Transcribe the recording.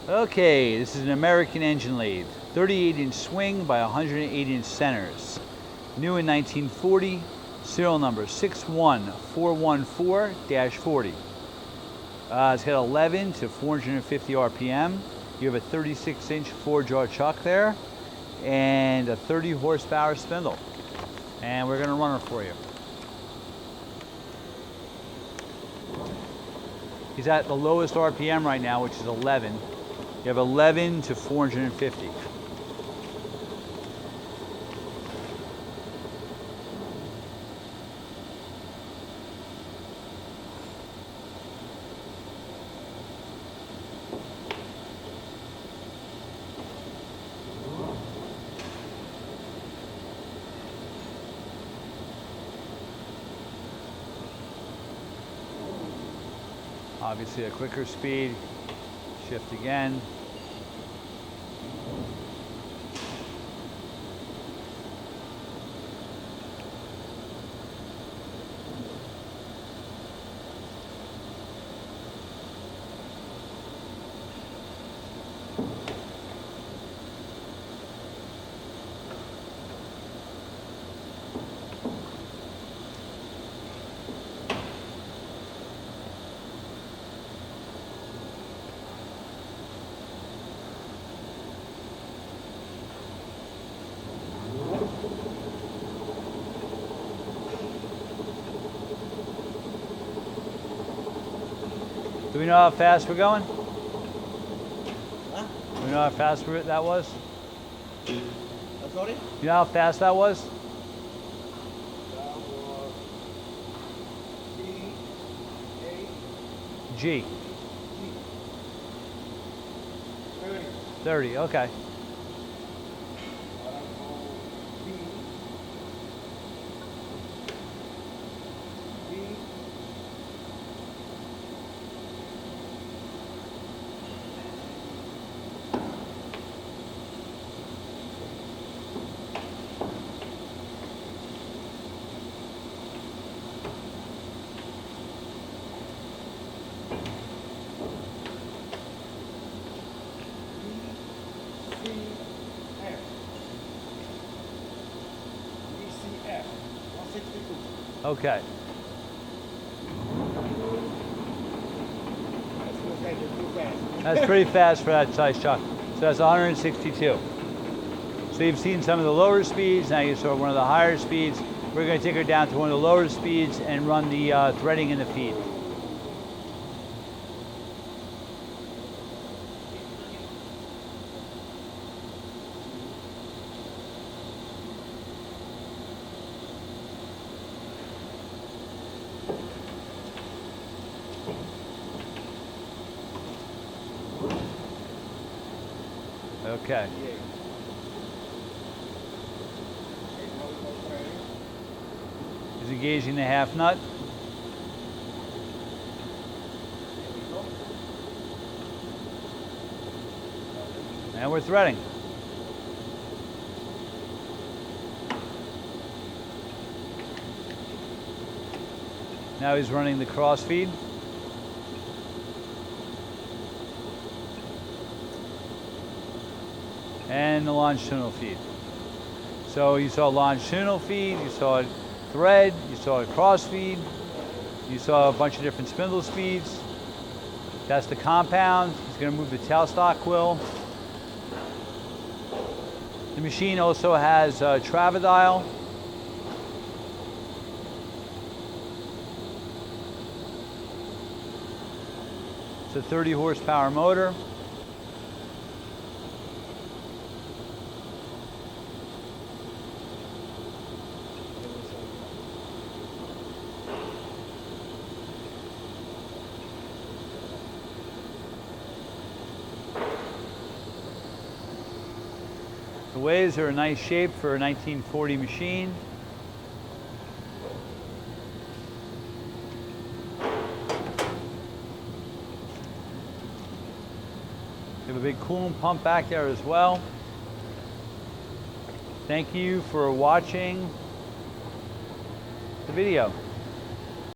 Okay, this is an American engine lathe. 38-inch swing by 108-inch centers. New in 1940, serial number 61414-40. It's got 11 to 450 RPM. You have a 36-inch 4-jaw chuck there and a 30 horsepower spindle. And we're going to run it for you. He's at the lowest RPM right now, which is 11. You have 11 to 450. Obviously a quicker speed. Shift again. Do we know how fast we're going? Huh? Do we know how fast that was? I'm sorry? You know how fast that was? That was G. 30. 30, okay. BCF 162. Okay. That's pretty fast for that size chuck. So that's 162. So you've seen some of the lower speeds, now you saw one of the higher speeds. We're going to take her down to one of the lower speeds and run the threading and the feed. Okay. He's engaging the half nut. And we're threading. Now he's running the cross feed. And the longitudinal feed. So you saw longitudinal feed, you saw thread, you saw a cross feed, you saw a bunch of different spindle speeds. That's the compound. He's going to move the tailstock wheel. The machine also has a travel. It's a 30 horsepower motor. The waves are a nice shape for a 1940 machine. We have a big coolant pump back there as well. Thank you for watching the video.